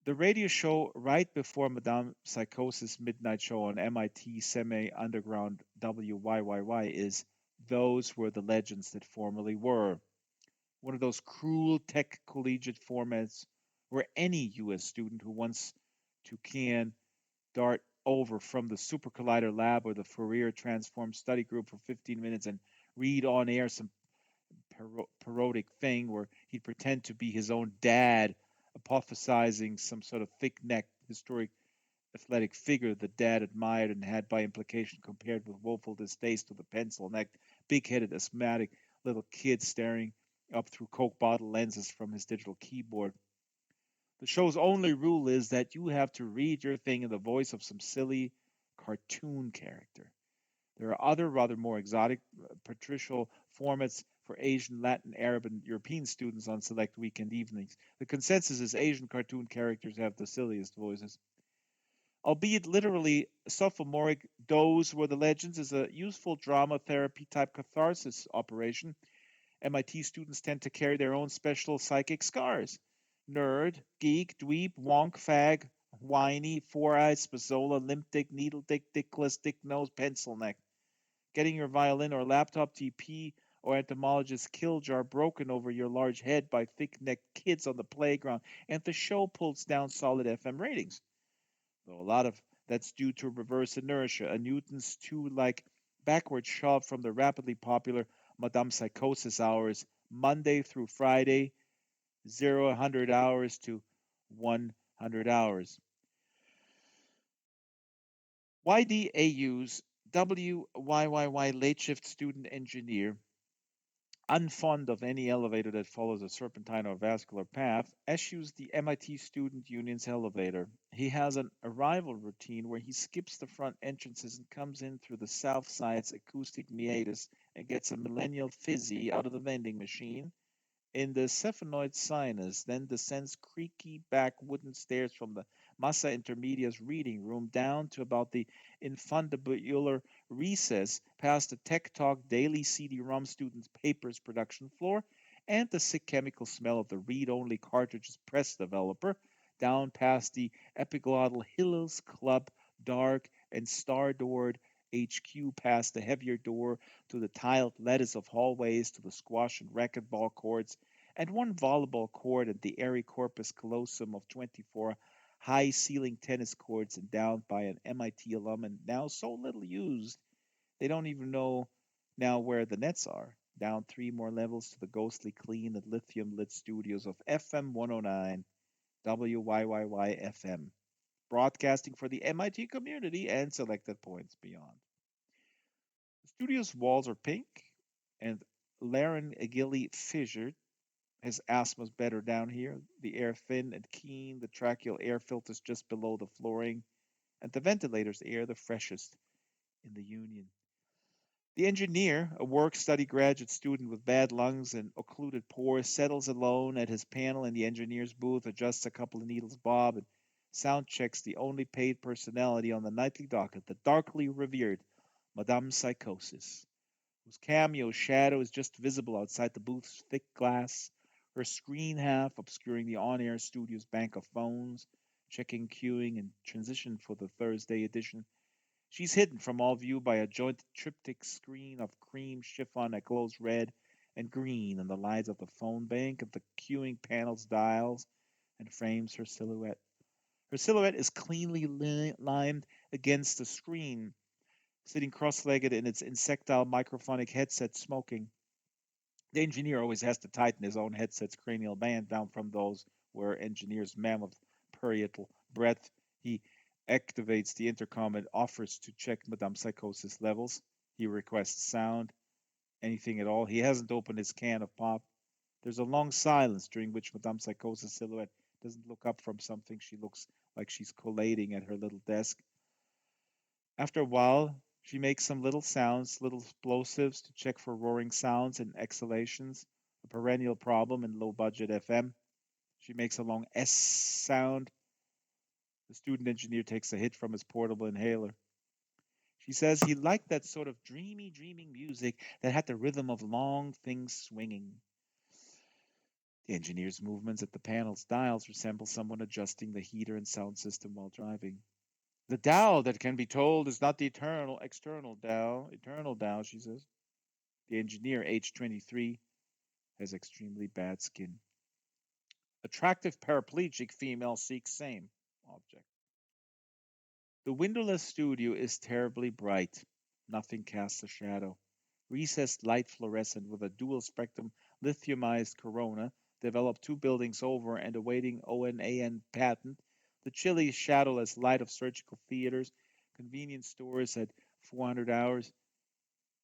The radio show right before Madame Psychosis midnight show on MIT semi underground WYYY is Those Were the Legends That Formerly Were. One of those cruel tech collegiate formats where any US student who wants to can dart over from the Super Collider lab or the Fourier transform study group for 15 minutes and read on air some parodic thing where he'd pretend to be his own dad, apophysizing some sort of thick necked historic athletic figure the dad admired and had by implication compared with woeful distaste to the pencil necked, big headed, asthmatic little kid staring up through Coke bottle lenses from his digital keyboard. The show's only rule is that you have to read your thing in the voice of some silly cartoon character. There are other, rather more exotic patricial formats for Asian, Latin, Arab, and European students on select weekend evenings. The consensus is Asian cartoon characters have the silliest voices. Albeit literally sophomoric, Those Were the Legends is a useful drama therapy type catharsis operation. MIT students tend to carry their own special psychic scars. Nerd, geek, dweeb, wonk, fag, whiny, four-eyed, spazola, limp dick, needle dick, dickless, dick nose, pencil neck. Getting your violin or laptop TP or entomologist kill jar broken over your large head by thick-necked kids on the playground, and the show pulls down solid FM ratings. Though a lot of that's due to reverse inertia, a Newton's two-like backward shove from the rapidly popular Madame Psychosis hours, Monday through Friday, 100 hours to 100 hours. YDAU's WYYY late shift student engineer, unfond of any elevator that follows a serpentine or vascular path, eschews the MIT Student Union's elevator. He has an arrival routine where he skips the front entrances and comes in through the south side's acoustic meatus and gets a millennial fizzy out of the vending machine in the cephaloid sinus, then descends creaky back wooden stairs from the Massa Intermedia's reading room down to about the infundibular recess, past the Tech Talk Daily CD-ROM students' papers production floor, and the sick chemical smell of the read-only cartridges press developer, down past the epiglottal Hills Club dark and star-doored HQ, past the heavier door to the tiled lattice of hallways, to the squash and racquetball courts, and one volleyball court and the airy corpus callosum of 24 high ceiling tennis courts endowed by an MIT alum and now so little used they don't even know now where the nets are. Down three more levels to the ghostly clean and lithium lit studios of FM 109 WYYY FM, broadcasting for the MIT community and selected points beyond. The studio's walls are pink, and laryngeally fissured. His asthma's better down here. The air thin and keen, the tracheal air filters just below the flooring, and the ventilator's air the freshest in the Union. The engineer, a work study graduate student with bad lungs and occluded pores, settles alone at his panel in the engineer's booth, adjusts a couple of needles bob, and sound checks the only paid personality on the nightly docket, the darkly revered Madame Psychosis, whose cameo shadow is just visible outside the booth's thick glass, her screen half obscuring the on-air studio's bank of phones, checking queuing and transition for the Thursday edition. She's hidden from all view by a jointed triptych screen of cream chiffon that glows red and green in the lights of the phone bank of the queuing panel's dials and frames her silhouette. Her silhouette is cleanly limed against the screen, sitting cross-legged in its insectile microphonic headset, smoking. The engineer always has to tighten his own headset's cranial band down from those where engineers mammoth parietal breadth. He activates the intercom and offers to check Madame Psychosis levels. He requests sound, anything at all. He hasn't opened his can of pop. There's a long silence during which Madame Psychosis' silhouette doesn't look up from something. She looks like she's collating at her little desk. After a while, she makes some little sounds, little explosives to check for roaring sounds and exhalations, a perennial problem in low budget FM. She makes a long S sound. The student engineer takes a hit from his portable inhaler. She says he liked that sort of dreamy, dreaming music that had the rhythm of long things swinging. The engineer's movements at the panel's dials resemble someone adjusting the heater and sound system while driving. The Tao that can be told is not the eternal, external Tao. Eternal Tao, she says. The engineer, age 23, has extremely bad skin. Attractive paraplegic female seeks same object. The windowless studio is terribly bright. Nothing casts a shadow. Recessed light fluorescent with a dual spectrum lithiumized corona, developed two buildings over and awaiting ONAN patent. The chilly, shadowless light of surgical theaters, convenience stores at 400 hours.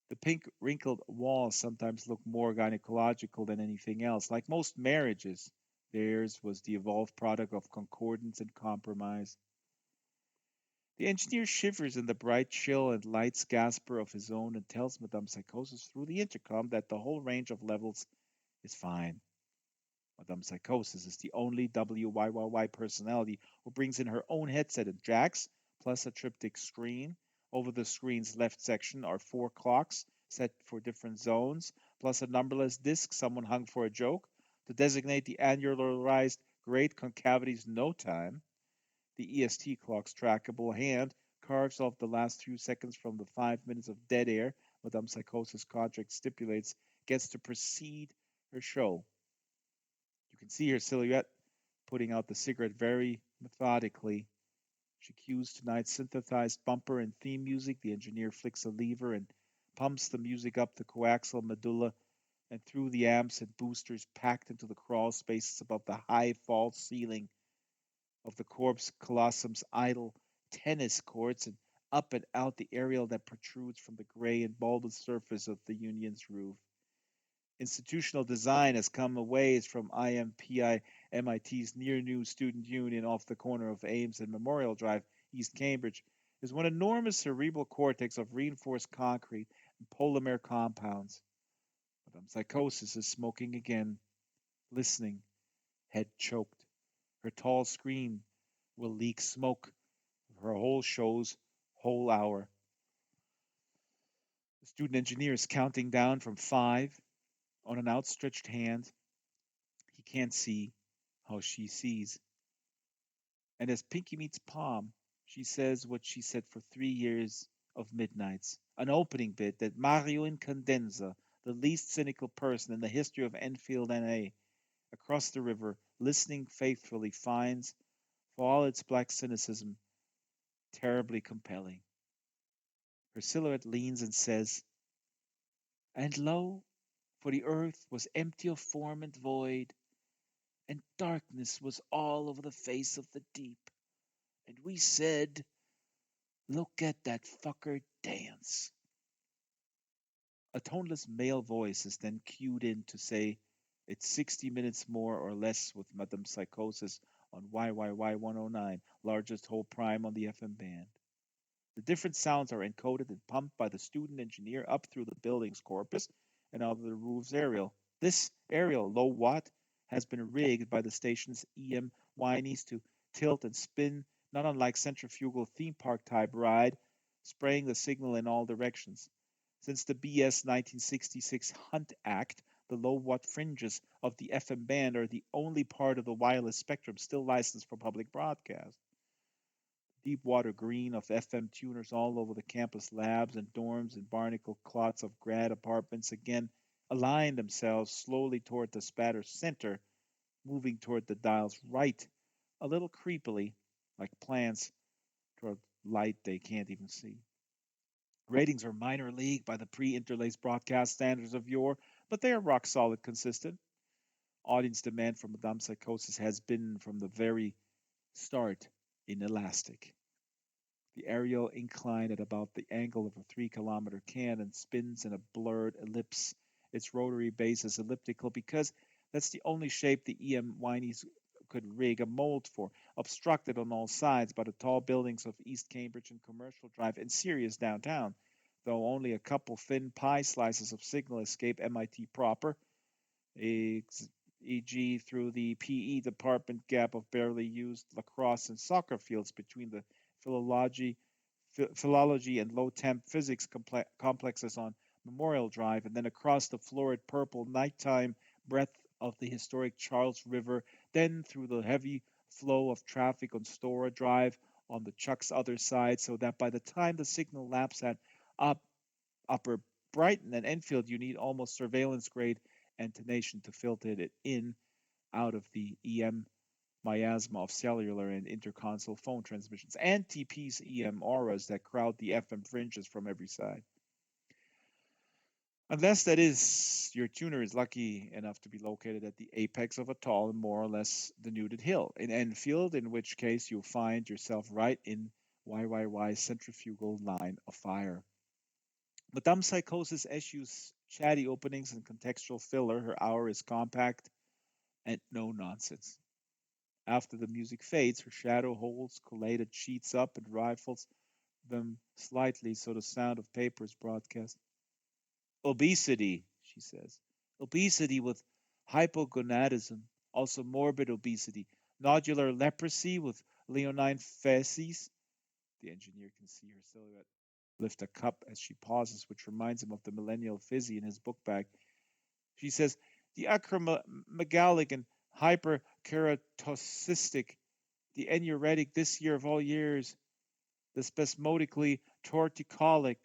The pink, wrinkled walls sometimes look more gynecological than anything else. Like most marriages, theirs was the evolved product of concordance and compromise. The engineer shivers in the bright chill and light gasper of his own and tells Madame Psychosis through the intercom that the whole range of levels is fine. Madame Psychosis is the only WYYY personality who brings in her own headset and jacks, plus a triptych screen. Over the screen's left section are four clocks set for different zones, plus a numberless disc someone hung for a joke to designate the annualized great concavity's no time. The EST clock's trackable hand carves off the last few seconds from the 5 minutes of dead air Madame Psychosis' contract stipulates gets to precede her show. You can see her silhouette putting out the cigarette very methodically. She cues tonight's synthesized bumper and theme music. The engineer flicks a lever and pumps the music up the coaxial medulla and through the amps and boosters packed into the crawl spaces above the high false ceiling of the corpse colossum's idle tennis courts and up and out the aerial that protrudes from the gray and bulbous surface of the union's roof. Institutional design has come a ways from IMPI MIT's near new student union off the corner of Ames and Memorial Drive, East Cambridge, is one enormous cerebral cortex of reinforced concrete and polymer compounds. Madame Psychosis is smoking again, listening, head choked. Her tall screen will leak smoke of her whole show's whole hour. The student engineer is counting down from 5 on an outstretched hand. He can't see how she sees. And as Pinky meets Palm, she says what she said for 3 years of midnights. An opening bit that Mario Incandenza, the least cynical person in the history of Enfield, NA, across the river, listening faithfully, finds, for all its black cynicism, terribly compelling. Her silhouette leans and says, "And lo, for the earth was empty of form and void, and darkness was all over the face of the deep. And we said, look at that fucker dance." A toneless male voice is then cued in to say it's 60 minutes more or less with Madame Psychosis on YYY 109, largest whole prime on the FM band. The different sounds are encoded and pumped by the student engineer up through the building's corpus and out of the roof's aerial. This aerial, low watt, has been rigged by the station's EM whinies to tilt and spin, not unlike centrifugal theme park type ride, spraying the signal in all directions. Since the BS 1966 Hunt Act, the low watt fringes of the FM band are the only part of the wireless spectrum still licensed for public broadcast. Deep water green of FM tuners all over the campus labs and dorms and barnacle clots of grad apartments again align themselves slowly toward the spatter center, moving toward the dial's right, a little creepily, like plants toward light they can't even see. Ratings are minor league by the pre-interlaced broadcast standards of yore, but they are rock solid consistent. Audience demand for Madame Psychosis has been from the very start inelastic. The aerial inclined at about the angle of a 3 kilometer can and spins in a blurred ellipse. Its rotary base is elliptical because that's the only shape the EM whinies could rig a mold for, obstructed on all sides by the tall buildings of East Cambridge and Commercial Drive and Sirius downtown, though only a couple thin pie slices of signal escape MIT proper, e.g., through the PE department gap of barely used lacrosse and soccer fields between the philology, philology and low temp physics complexes on Memorial Drive, and then across the florid purple nighttime breadth of the historic Charles River, then through the heavy flow of traffic on Stora Drive on the Chuck's other side, so that by the time the signal laps at up, Upper Brighton and Enfield, you need almost surveillance grade antenation to filter it in out of the EM miasma of cellular and interconsole phone transmissions and TP's EM auras that crowd the FM fringes from every side. Unless that is, your tuner is lucky enough to be located at the apex of a tall and more or less denuded hill in Enfield, in which case you'll find yourself right in YYY's centrifugal line of fire. Madame Psychosis eschews chatty openings and contextual filler. Her hour is compact and no nonsense. After the music fades, her shadow holds collated sheets up and rifles them slightly so the sound of paper is broadcast. Obesity, she says. Obesity with hypogonadism, also morbid obesity. Nodular leprosy with leonine facies. The engineer can see her silhouette lift a cup as she pauses, which reminds him of the millennial fizzy in his book bag. She says, the acromegalic and hyperkeratocystic The enuretic this year of all years, the spasmodically torticolic,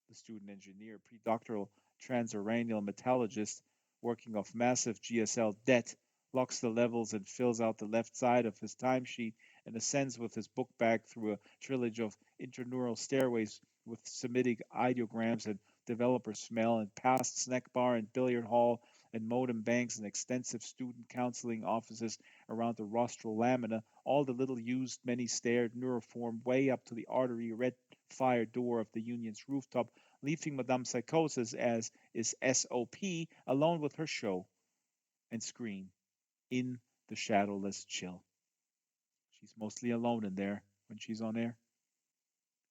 the student engineer, predoctoral transuranial metallurgist working off massive GSL debt, locks the levels and fills out the left side of his timesheet and ascends with his book bag through a trilogy of intraneural stairways with Semitic ideograms and developer smell and past snack bar and billiard hall and modem banks and extensive student counseling offices around the rostral lamina, all the little used, many stared neuroform way up to the artery red fire door of the union's rooftop, leaving Madame Psychosis as is SOP alone with her show and screen in the shadowless chill. She's mostly alone in there when she's on air.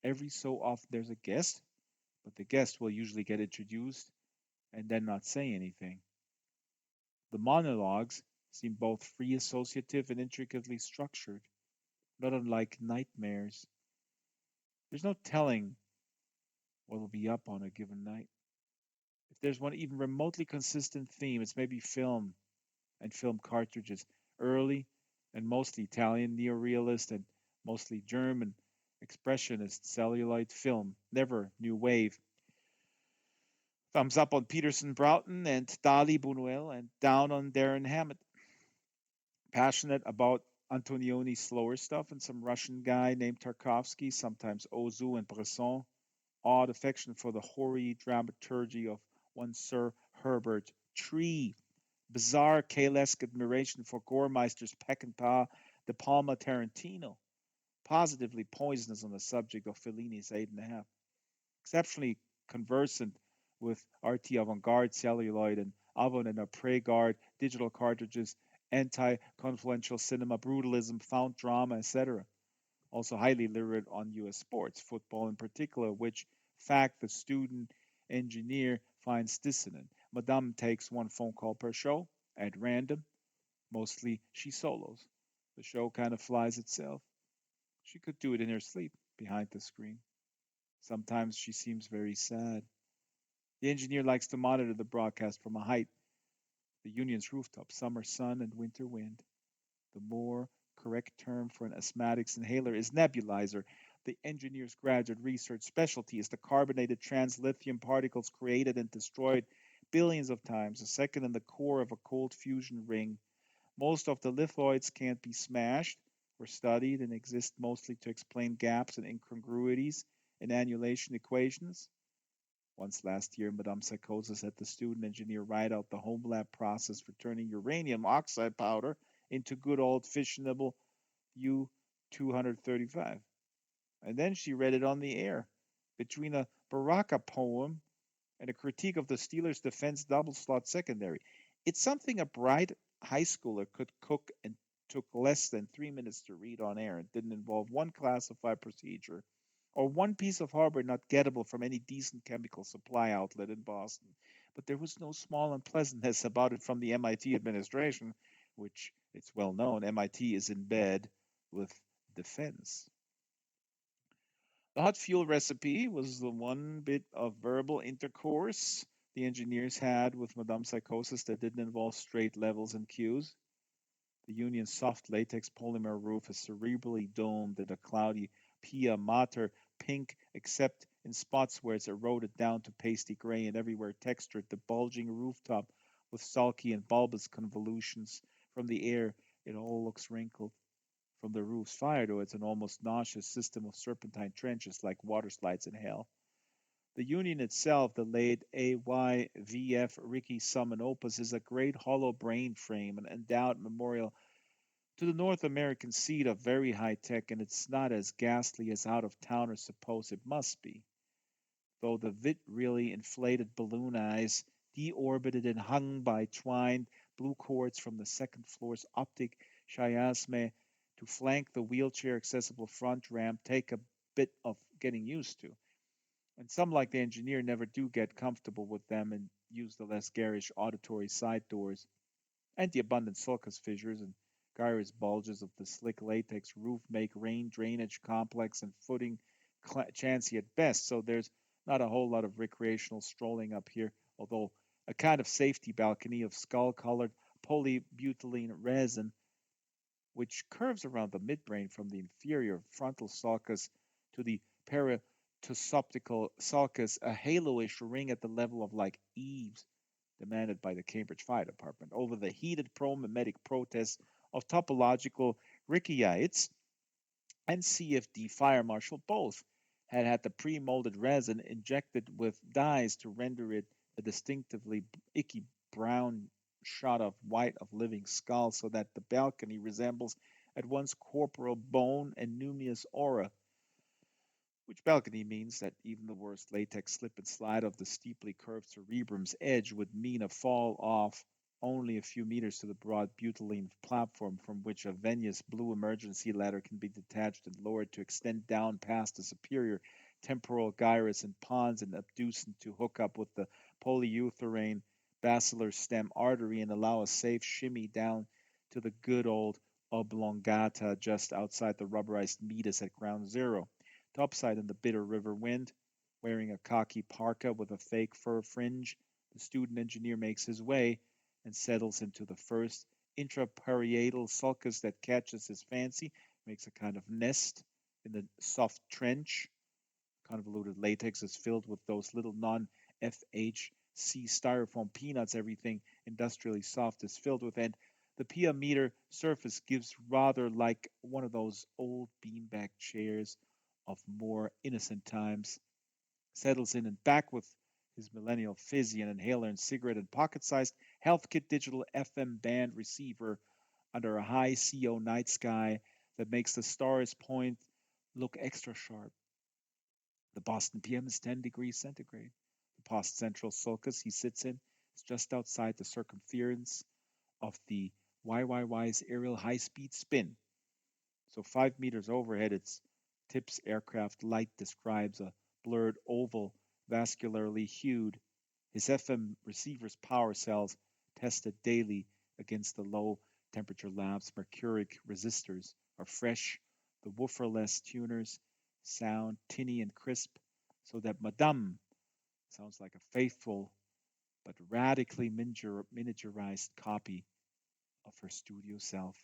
Every so often there's a guest, but the guest will usually get introduced and then not say anything. The monologues seem both free associative and intricately structured, not unlike nightmares. There's no telling what will be up on a given night. If there's one even remotely consistent theme, it's maybe film and film cartridges, early and mostly Italian neorealist and mostly German expressionist celluloid film, never new wave. Thumbs up on Peterson Broughton and Dali Buñuel and down on Darren Hammett. Passionate about Antonioni's slower stuff and some Russian guy named Tarkovsky, sometimes Ozu and Bresson. Odd affection for the hoary dramaturgy of one Sir Herbert Tree. Bizarre Kalesque admiration for Gormeister's Peckinpah, De Palma Tarantino. Positively poisonous on the subject of Fellini's Eight and a Half. Exceptionally conversant with RT avant-garde celluloid and avant and après-garde digital cartridges, anti-confluential cinema, brutalism, found drama, etc. Also highly literate on U.S. sports, football in particular, which fact the student engineer finds dissonant. Madame takes one phone call per show at random. Mostly she solos. The show kind of flies itself. She could do it in her sleep behind the screen. Sometimes she seems very sad. The engineer likes to monitor the broadcast from a height, the union's rooftop, summer sun and winter wind. The more correct term for an asthmatics inhaler is nebulizer. The engineer's graduate research specialty is the carbonated translithium particles created and destroyed billions of times, a second in the core of a cold fusion ring. Most of the lithoids can't be smashed or studied and exist mostly to explain gaps and incongruities in annulation equations. Once last year, Madame Psychosis had the student engineer write out the home lab process for turning uranium oxide powder into good old fissionable U-235. And then she read it on the air. Between a Baraka poem and a critique of the Steelers' defense double slot secondary. It's something a bright high schooler could cook and took less than 3 minutes to read on air. It didn't involve one classified procedure or one piece of hardware not gettable from any decent chemical supply outlet in Boston. But there was no small unpleasantness about it from the MIT administration, which it's well known MIT is in bed with defense. The hot fuel recipe was the one bit of verbal intercourse the engineers had with Madame Psychosis that didn't involve straight levels and cues. The Union's soft latex polymer roof is cerebrally domed in a cloudy Pia Mater pink, except in spots where it's eroded down to pasty gray and everywhere textured. The bulging rooftop with sulky and bulbous convolutions from the air, it all looks wrinkled. From the roof's fire, though, it's an almost nauseous system of serpentine trenches like water slides in hell. The Union itself, the late AYVF Ricky Summon is a great hollow brain frame, an endowed memorial to the North American seed of very high tech, and it's not as ghastly as out of towners suppose it must be. Though the vit really inflated balloon eyes, deorbited and hung by twined blue cords from the second floor's optic chiasme to flank the wheelchair accessible front ramp, take a bit of getting used to. And some, like the engineer, never do get comfortable with them and use the less garish auditory side doors and the abundant sulcus fissures and gyrus bulges of the slick latex roof make rain drainage complex and footing chancy at best. So there's not a whole lot of recreational strolling up here, although a kind of safety balcony of skull colored polybutylene resin which curves around the midbrain from the inferior frontal sulcus to the peritosoptical sulcus, a halo-ish ring at the level of like eaves demanded by the Cambridge Fire Department over the heated pro-mimetic protests of topological Rickeyites and CFD fire marshal both had the pre-molded resin injected with dyes to render it a distinctively icky brown shot of white of living skull so that the balcony resembles at once corporal bone and numinous aura, which balcony means that even the worst latex slip and slide of the steeply curved cerebrum's edge would mean a fall off only a few meters to the broad butylene platform from which a Venus blue emergency ladder can be detached and lowered to extend down past the superior temporal gyrus and pons and abducent to hook up with the polyurethane basilar stem artery and allow a safe shimmy down to the good old oblongata just outside the rubberized meatus at ground zero. Topside in the bitter river wind, wearing a khaki parka with a fake fur fringe, the student engineer makes his way and settles into the first intraparietal sulcus that catches his fancy, makes a kind of nest in the soft trench. Convoluted latex is filled with those little non-FHC styrofoam peanuts everything industrially soft is filled with, and the pia meter surface gives rather like one of those old beanbag chairs of more innocent times. Settles in and back with his millennial fizzy and inhaler and cigarette and pocket-sized health kit digital FM band receiver under a high CO night sky that makes the stars point look extra sharp. The Boston PM is 10 degrees centigrade. The post central sulcus he sits in is just outside the circumference of the YYY's aerial high speed spin. So 5 meters overhead, its tips aircraft light describes a blurred oval, vascularly hued. His FM receiver's power cells tested daily against the low temperature lab's mercuric resistors are fresh. The wooferless tuners sound tinny and crisp, so that Madame sounds like a faithful but radically miniaturized copy of her studio self.